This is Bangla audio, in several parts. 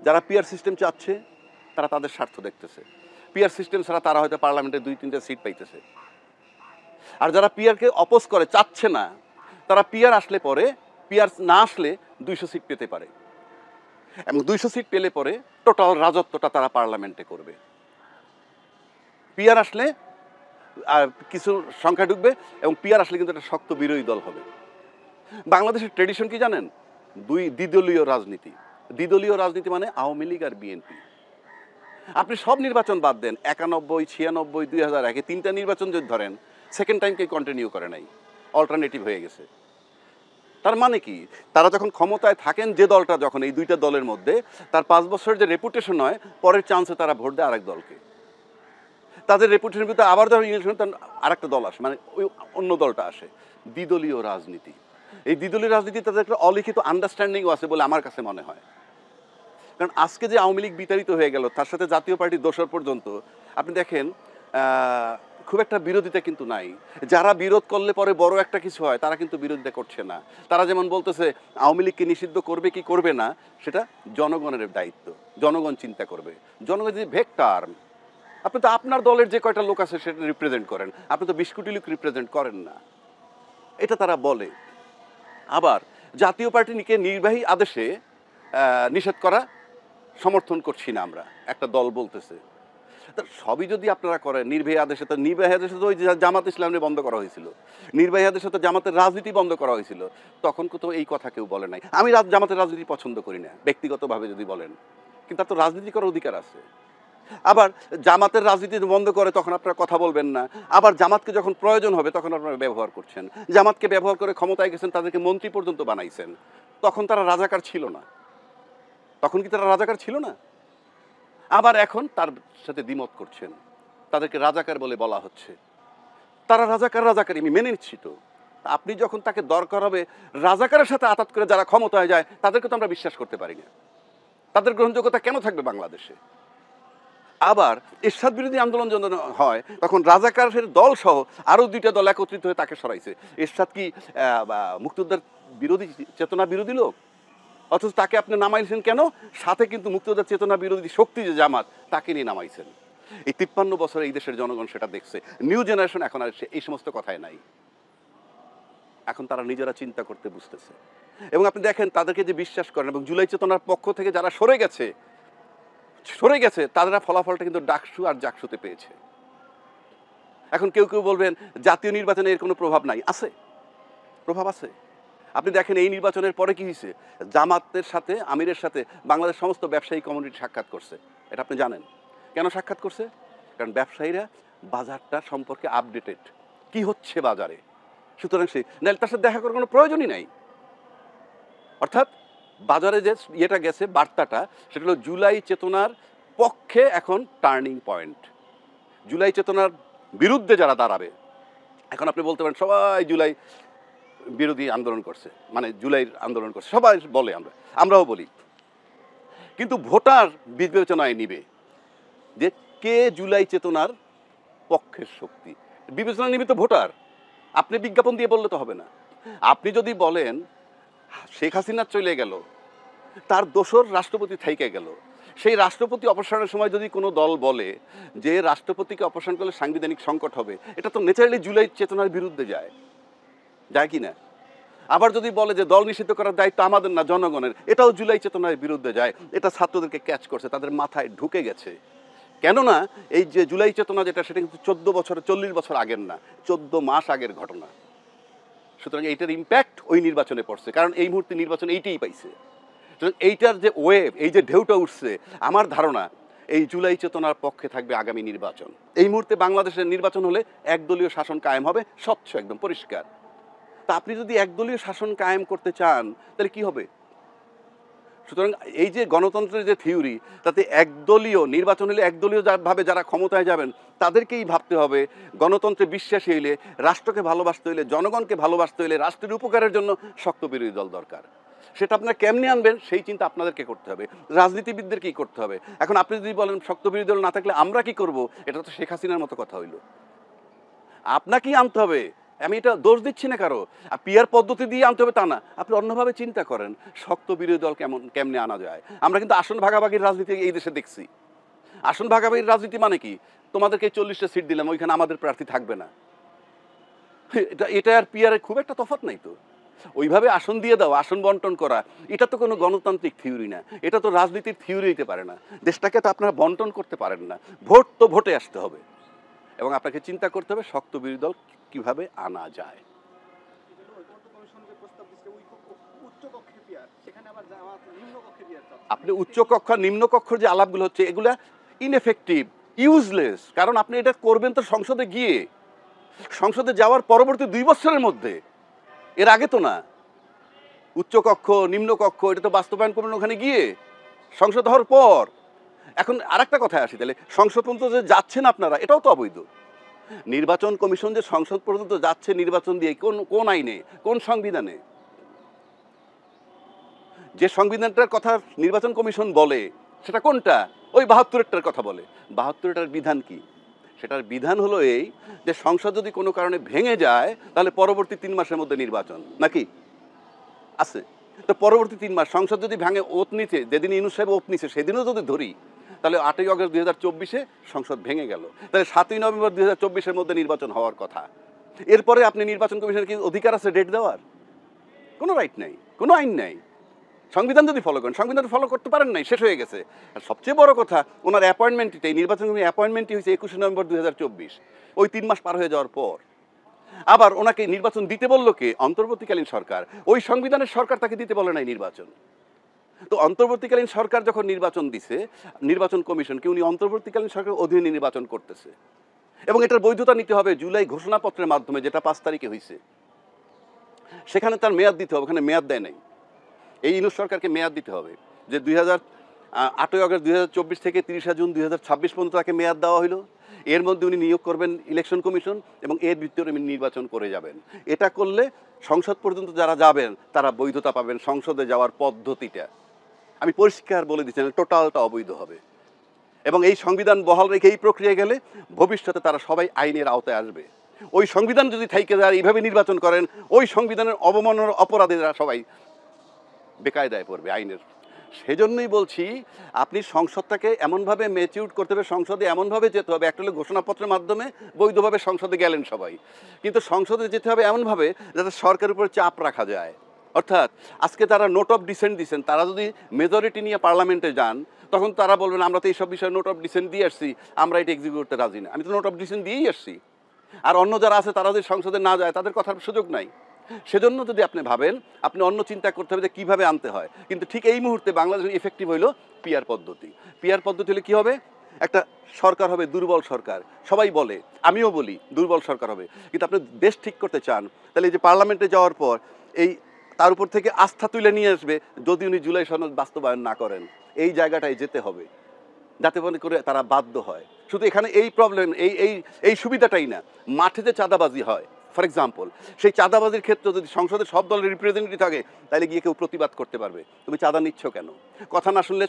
যারা পিআর সিস্টেম চাচ্ছে তারা তাদের স্বার্থ দেখতেছে। পিআর সিস্টেম ছাড়া তারা হয়তো পার্লামেন্টে 2-3টা সিট পাইতেছে। আর যারা পিআরকে অপোজ করে, চাচ্ছে না, তারা পিআর আসলে পরে, পিআর না আসলে 200 সিট পেতে পারে, এবং 200 সিট পেলে পরে টোটাল রাজত্বটা তারা পার্লামেন্টে করবে। পিআর আসলে আর কিছু সংখ্যা ঢুকবে, এবং পিআর আসলে কিন্তু একটা শক্ত বিরোধী দল হবে। বাংলাদেশের ট্রেডিশন কি জানেন? দ্বিদলীয় রাজনীতি। দ্বিদলীয় রাজনীতি মানে আওয়ামী লীগ আর বিএনপি। আপনি সব নির্বাচন বাদ দেন, 91, 96, 2001 3টা নির্বাচন যদি ধরেন, সেকেন্ড টাইম কেউ কন্টিনিউ করে নাই, অল্টারনেটিভ হয়ে গেছে। তার মানে কি, তারা যখন ক্ষমতায় থাকেন যে দলটা, যখন এই দুইটা দলের মধ্যে তার 5 বছরের যে রেপুটেশন হয়, পরের চান্সে তারা ভোট দেয় আরেক দলকে। তাদের রেপুটেশনের ভিতরে আবার যখন ইলেকশন আরেকটা দল আসে, মানে ওই অন্য দলটা আসে। দ্বিদলীয় রাজনীতি। এই দ্বিদলীয় রাজনীতি তাদের একটা অলিখিত আন্ডারস্ট্যান্ডিংও আছে বলে আমার কাছে মনে হয়। কারণ আজকে যে আওয়ামী লীগ বিতাড়িত হয়ে গেল, তার সাথে জাতীয় পার্টির দোসর পর্যন্ত আপনি দেখেন খুব একটা বিরোধিতা কিন্তু নাই। যারা বিরোধ করলে পরে বড় একটা কিছু হয়, তারা কিন্তু বিরোধিতা করছে না। তারা যেমন বলতেছে আওয়ামী লীগকে নিষিদ্ধ করবে কি করবে না, সেটা জনগণের দায়িত্ব, জনগণ চিন্তা করবে। জনগণ যদি ভেক্টর, আপনি তো আপনার দলের যে কয়টা লোক আছে সেটা রিপ্রেজেন্ট করেন, আপনি তো 20 কোটি লোক রিপ্রেজেন্ট করেন না, এটা তারা বলে। আবার জাতীয় পার্টিকে নির্বাহী আদেশে নিষেধ করা সমর্থন করছি না আমরা, একটা দল বলতেছে। সবই যদি আপনারা করেন নির্বাহী আদেশে, তো নির্বাহী আদেশে তো ওই জামাত ইসলামে বন্ধ করা হয়েছিল, নির্বাহী আদেশে তো জামাতের রাজনীতি বন্ধ করা হয়েছিল, তখন তো এই কথা কেউ বলে নাই। আমি জামাতের রাজনীতি পছন্দ করি না ব্যক্তিগতভাবে যদি বলেন, কিন্তু তার তো রাজনীতি করার অধিকার আছে। আবার জামাতের রাজনীতি বন্ধ করে তখন আপনারা কথা বলবেন না, আবার জামাতকে যখন প্রয়োজন হবে তখন আপনারা ব্যবহার করছেন। জামাতকে ব্যবহার করে ক্ষমতায় গেছেন, তাদেরকে মন্ত্রী পর্যন্ত বানাইছেন, তখন তারা রাজাকার ছিল না? তখন কি তারা রাজাকার ছিল না? আবার এখন তার সাথে দ্বিমত করছেন, তাদেরকে রাজাকার বলে বলা হচ্ছে। তারা রাজাকার আমি মেনে নিচ্ছি। তো আপনি যখন তাকে দরকার হবে রাজাকারের সাথে আঘাত করে যারা ক্ষমতায় যায়, তাদেরকে তো আমরা বিশ্বাস করতে পারি না। তাদের গ্রহণযোগ্যতা কেন থাকবে বাংলাদেশে? আবার এরশাদ বিরোধী আন্দোলন যখন হয়, তখন রাজাকারের দল সহ আরো 2টা দল একত্রিত হয়ে তাকে সরাইছে। এরশাদ কি মুক্তিযোদ্ধার বিরোধী, চেতনা বিরোধী লোক? অথচ তাকে আপনি নামাইছেন কেন? সাথে কিন্তু মুক্তিযোদ্ধার চেতনা বিরোধী শক্তি যে জামাত, তাকে নিয়ে নামাইছেন। এই 53 বছরে এই দেশের জনগণ সেটা দেখছে। নিউ জেনারেশন এখন আর এই সমস্ত কথাই নাই। এখন তারা নিজেরা চিন্তা করতে বুঝতেছে। এবং আপনি দেখেন তাদেরকে যে বিশ্বাস করেন, এবং জুলাই চেতনার পক্ষ থেকে যারা সরে গেছে তারা ফলাফলটা কিন্তু ডাকসু আর জাকসুতে পেয়েছে। এখন কেউ কেউ বলবেন জাতীয় নির্বাচনে এর কোনো প্রভাব নাই। আছে, প্রভাব আছে। আপনি দেখেন এই নির্বাচনের পরে কি হয়েছে, জামাতের সাথে, আমিরের সাথে বাংলাদেশ সমস্ত ব্যবসায়ী কমিউনিটি সাক্ষাৎ করছে। এটা আপনি জানেন কেন সাক্ষাৎ করছে? কারণ ব্যবসায়ীরা বাজারটা সম্পর্কে আপডেটেড, কি হচ্ছে বাজারে। সুতরাং নাহলে তার সাথে দেখা করার কোনো প্রয়োজনই নাই। অর্থাৎ বাজারে যে ইয়েটা গেছে, বার্তাটা, সেটা হলো জুলাই চেতনার পক্ষে এখন টার্নিং পয়েন্ট। জুলাই চেতনার বিরুদ্ধে যারা দাঁড়াবে, এখন আপনি বলতে পারেন সবাই জুলাই বিরোধী আন্দোলন করছে, মানে জুলাইয়ের আন্দোলন করছে, সবাই বলে, আমরাও বলি। কিন্তু ভোটার বিবেচনায় নিবে যে কে জুলাই চেতনার পক্ষের শক্তি। বিবেচনা নিবে তো ভোটার। আপনি বিজ্ঞাপন দিয়ে বললে তো হবে না। আপনি যদি বলেন শেখ হাসিনা চলে গেল, তার দোসর রাষ্ট্রপতি থাইকে গেল, সেই রাষ্ট্রপতি অপসারণের সময় যদি কোনো দল বলে যে রাষ্ট্রপতিকে অপসারণ করলে সাংবিধানিক সংকট হবে, এটা তো ন্যাচারালি জুলাই চেতনার বিরুদ্ধে যায় কি না? আবার যদি বলে যে দল নিষিদ্ধ করার দায়িত্ব আমাদের না, জনগণের, এটাও জুলাই চেতনার বিরুদ্ধে যায়। এটা ছাত্রদেরকে ক্যাচ করছে, তাদের মাথায় ঢুকে গেছে। কেননা এই যে জুলাই চেতনা যেটা, সেটা কিন্তু 14 বছর 40 বছর আগের না, 14 মাস আগের ঘটনা। সুতরাং এইটার ইম্প্যাক্ট ওই নির্বাচনে পড়ছে, কারণ এই মুহূর্তে নির্বাচন এইটাই পাইছে। সুতরাং এইটার যে ওয়েভ, এই যে ঢেউটা উঠছে, আমার ধারণা এই জুলাই চেতনার পক্ষে থাকবে আগামী নির্বাচন। এই মুহূর্তে বাংলাদেশের নির্বাচন হলে একদলীয় শাসন কায়েম হবে, স্বচ্ছ, একদম পরিষ্কার। তা আপনি যদি একদলীয় শাসন কায়েম করতে চান, তাহলে কি হবে? সুতরাং এই যে গণতন্ত্রের যে থিওরি, তাতে একদলীয় নির্বাচন হলে একদলীয় ভাবে যারা ক্ষমতায় যাবেন তাদেরকেই ভাবতে হবে। গণতন্ত্রে বিশ্বাসী হইলে, রাষ্ট্রকে ভালোবাসতে হইলে, জনগণকে ভালোবাসতে হইলে রাষ্ট্রের উপকারের জন্য শক্ত বিরোধী দল দরকার। সেটা আপনারা কেমনে আনবেন সেই চিন্তা আপনাদেরকে করতে হবে, রাজনীতিবিদদেরকেই করতে হবে। এখন আপনি যদি বলেন শক্ত বিরোধী দল না থাকলে আমরা কি করব, এটা তো শেখ হাসিনার মতো কথা হইল। আপনাকেই আনতে হবে আমি এটা দোষ দিচ্ছি না কারো, পিয়ার পদ্ধতি দিয়ে আনতে হবে তা না, আপনি অন্যভাবে চিন্তা করেন শক্ত বিরোধী দল কেমনে আনা যায়। আমরা কিন্তু আসন ভাগাভাগির রাজনীতি এই দেশে দেখছি। আসন ভাগাভাগির রাজনীতি মানে কি, তোমাদেরকে 40টা সিট দিলাম, ওইখানে আমাদের প্রার্থী থাকবে না, এটা আর পিয়ারের খুব একটা তফাৎ নাই তো। ওইভাবে আসন দিয়ে দাও, আসন বন্টন করা, এটা তো কোনো গণতান্ত্রিক থিওরি না, এটা তো রাজনীতির থিওরি হইতে পারে না। দেশটাকে তো আপনারা বন্টন করতে পারেন না। ভোট তো ভোটে আসতে হবে, এবং আপনাকে চিন্তা করতে হবে শক্ত বিরোধী দল কিভাবে আনা যায়। আপনি উচ্চ কক্ষ নিম্ন কক্ষর যে আলাপগুলো হচ্ছে এগুলা ইনএফেক্টিভ, ইউজলেস। কারণ আপনি এটা করবেন তো সংসদে গিয়ে, সংসদে যাওয়ার পরবর্তী 2 বছরের মধ্যে, এর আগে তো না। উচ্চ কক্ষ নিম্ন কক্ষ এটা তো বাস্তবায়ন করবেন ওখানে গিয়ে, সংসদ হওয়ার পর। এখন আরেকটা কথায় আসি, তাহলে সংসদ পর্যন্ত যে যাচ্ছেন আপনারা, এটাও তো অবৈধ। নির্বাচন কমিশন যে সংসদ পর্যন্ত যাচ্ছে নির্বাচন দিয়ে, কোন আইনে, কোন সংবিধানে? যে সংবিধানটার কথা নির্বাচন কমিশন বলে সেটা কোনটা? ওই 72টার কথা বলে। 72টার বিধান কি? সেটার বিধান হলো এই যে সংসদ যদি কোনো কারণে ভেঙে যায় তাহলে পরবর্তী 3 মাসের মধ্যে নির্বাচন, নাকি আছে? তো পরবর্তী 3 মাস সংসদ যদি ভাঙে, ওত নিচে যেদিন ইউনূস সাহেব ওত নিচে সেদিনও যদি ধরি, তাহলে 8ই আগস্ট 2024-এ সংসদ ভেঙে গেল, তাহলে 7ই নভেম্বর 2024-এর মধ্যে নির্বাচন হওয়ার কথা। এরপরে আপনি নির্বাচন কমিশনের কি অধিকার আছে ডেট দেওয়ার? কোনো রাইট নেই, কোনো আইন নেই। সংবিধান যদি ফলো করেন, সংবিধান ফলো করতে পারেন নাই, শেষ হয়ে গেছে। আর সবচেয়ে বড় কথা, ওনার অ্যাপয়েন্টমেন্টটাই, নির্বাচন কমিশনের অ্যাপয়েন্টমেন্টই হয়েছে 21শে নভেম্বর 2024, ওই 3 মাস পার হয়ে যাওয়ার পর। আবার ওনাকে নির্বাচন দিতে বলল কে? অন্তর্বর্তীকালীন সরকার। ওই সংবিধানের সরকার তাকে দিতে বলে নাই নির্বাচন। তো অন্তর্বর্তীকালীন সরকার যখন নির্বাচন দিছে নির্বাচন কমিশনকে, উনি অন্তর্বর্তীকালীন সরকারের অধীনে নির্বাচন করতেছে, এবং এটার বৈধতা নিতে হবে জুলাই ঘোষণাপত্রের মাধ্যমে, যেটা 5 তারিখে হয়েছে। সেখানে তার মেয়াদ দিতে হবে, ওখানে মেয়াদ দেয় নাই। এই ইউনূস সরকারকে মেয়াদ দিতে হবে, যে 8ই আগস্ট 2024 থেকে 30শে জুন 2026 পর্যন্ত তাকে মেয়াদ দেওয়া হলো। এর মধ্যে উনি নিয়োগ করবেন ইলেকশন কমিশন, এবং এর ভিতরে নির্বাচন করে যাবেন। এটা করলে সংসদ পর্যন্ত যারা যাবেন তারা বৈধতা পাবেন। সংসদে যাওয়ার পদ্ধতিটা আমি পরিষ্কার বলে দিচ্ছি, টোটালটা অবৈধ হবে। এবং এই সংবিধান বহাল রেখে এই প্রক্রিয়ায় গেলে ভবিষ্যতে তারা সবাই আইনের আওতায় আসবে। ওই সংবিধান যদি থাইকে যায় এইভাবে নির্বাচন করেন, ওই সংবিধানের অবমাননার অপরাধীরা সবাই বেকায়দায় পড়বে আইনের। সেজন্যই বলছি, আপনি সংসদটাকে এমনভাবে ম্যাচিউর করতে হবে, সংসদে এমনভাবে যেতে হবে। একটা হলো ঘোষণাপত্রের মাধ্যমে বৈধভাবে সংসদে গেলেন সবাই, কিন্তু সংসদে যেতে হবে এমনভাবে যাতে সরকারের উপর চাপ রাখা যায়। অর্থাৎ আজকে তারা নোট অফ ডিসেন্ট দিচ্ছেন, তারা যদি মেজরিটি নিয়ে পার্লামেন্টে যান, তখন তারা বলবেন আমরা তো এইসব বিষয়ে নোট অফ ডিসেন্ট দিয়ে আসছি, আমরা এটা এক্সিকিউট করতে রাজি না। আমি তো নোট অফ ডিসেন্ট দিয়েই আসছি। আর অন্য যারা আছে তারা যদি সংসদে না যায়, তাদের কথার সুযোগ নাই। সেজন্য যদি আপনি ভাবেন, আপনি অন্য চিন্তা করতে হবে যে কীভাবে আনতে হয়। কিন্তু ঠিক এই মুহূর্তে বাংলাদেশের এফেক্টিভ হইল পিয়ার পদ্ধতি। পিয়ার পদ্ধতি হলে কী হবে? একটা সরকার হবে দুর্বল সরকার, সবাই বলে, আমিও বলি দুর্বল সরকার হবে। কিন্তু আপনি দেশ ঠিক করতে চান, তাহলে এই যে পার্লামেন্টে যাওয়ার পর এই তার উপর থেকে আস্থা তুলে নিয়ে আসবে যদি উনি জুলাই সনদ বাস্তবায়ন না করেন। এই জায়গাটায় যেতে হবে যাতে মনে করে তারা বাধ্য হয়। শুধু এখানে এই প্রবলেম, এই সুবিধাটাই না, মাঠে যে চাঁদাবাজি হয়, ফর এক্সাম্পল, সেই চাঁদাবাজির ক্ষেত্রে যদি সংসদে সব দলের রিপ্রেজেন্টেটিভ থাকে, তাহলে গিয়ে কেউ প্রতিবাদ করতে পারবে, তুমি চাঁদা নিচ্ছ কেন? কথা না শুনলে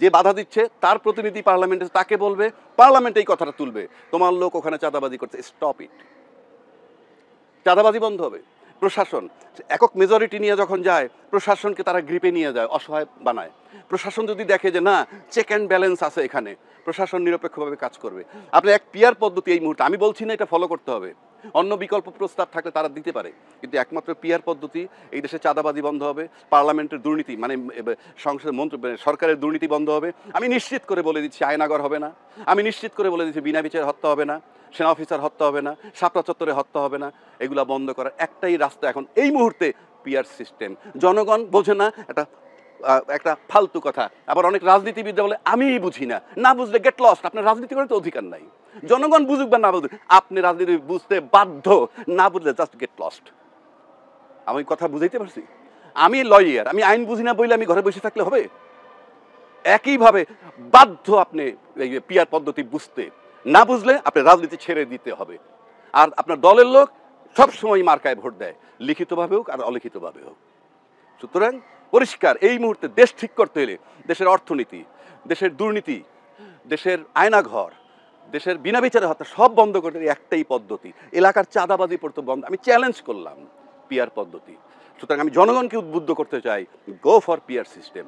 যে বাধা দিচ্ছে তার প্রতিনিধি পার্লামেন্টে, তাকে বলবে, পার্লামেন্টে এই কথাটা তুলবে, তোমার লোক ওখানে চাঁদাবাজি করছে, স্টপ ইট। চাঁদাবাজি বন্ধ হবে। প্রশাসন একক মেজরিটি নিয়ে যখন যায়, প্রশাসনকে তারা গ্রিপে নিয়ে যায়, অসহায় বানায়। প্রশাসন যদি দেখে যে না, চেক অ্যান্ড ব্যালেন্স আছে এখানে, প্রশাসন নিরপেক্ষভাবে কাজ করবে। আপনি এক পিয়ার পদ্ধতি এই মুহূর্তে, আমি বলছি না এটা ফলো করতে হবে, অন্য বিকল্প প্রস্তাব থাকলে তারা দিতে পারে, কিন্তু একমাত্র পিয়ার পদ্ধতি। এই দেশে চাঁদাবাজি বন্ধ হবে, পার্লামেন্টের দুর্নীতি মানে সংসদ সরকারের দুর্নীতি বন্ধ হবে। আমি নিশ্চিত করে বলে দিচ্ছি আয়নাগর হবে না, আমি নিশ্চিত করে বলে দিচ্ছি বিনা বিচারে হত্যা হবে না, সেনা অফিসার হত্যা হবে না, শাপলা চত্বরে হত্যা হবে না। এগুলা বন্ধ করার একটাই রাস্তা এখন এই মুহূর্তে, পিয়ার সিস্টেম। জনগণ বোঝে না, একটা ফালতু কথা। আবার অনেক রাজনীতিবিদরা বলে আমি বুঝি না, না বুঝলে গেট লস্ট, আপনার রাজনীতি করে তো অধিকার নাই। জনগণ বুঝুক বা না বুঝুক, আপনি রাজনীতি বুঝতে বাধ্য, না বুঝলে জাস্ট গেট লস্ট। আমি কথা বুঝাইতে পারছি? আমি লয়ার, আমি আইন বুঝি না বলে আমি ঘরে বসে থাকলে হবে? একইভাবে বাধ্য আপনি এই পিয়ার পদ্ধতি বুঝতে, না বুঝলে আপনার রাজনীতি ছেড়ে দিতে হবে। আর আপনার দলের লোক সবসময় মার্কায় ভোট দেয়, লিখিতভাবে হোক আর অলিখিতভাবে হোক। সুতরাং পরিষ্কার, এই মুহূর্তে দেশ ঠিক করতে হলে দেশের অর্থনীতি, দেশের দুর্নীতি, দেশের আয়নাঘর, দেশের বিনা বিচারে হত্যা সব বন্ধ করতে একটাই পদ্ধতি, এলাকার চাঁদাবাজি পড়তে বন্ধ। আমি চ্যালেঞ্জ করলাম পিআর পদ্ধতি। সুতরাং আমি জনগণকে উদ্বুদ্ধ করতে চাই, গো ফর পিআর সিস্টেম।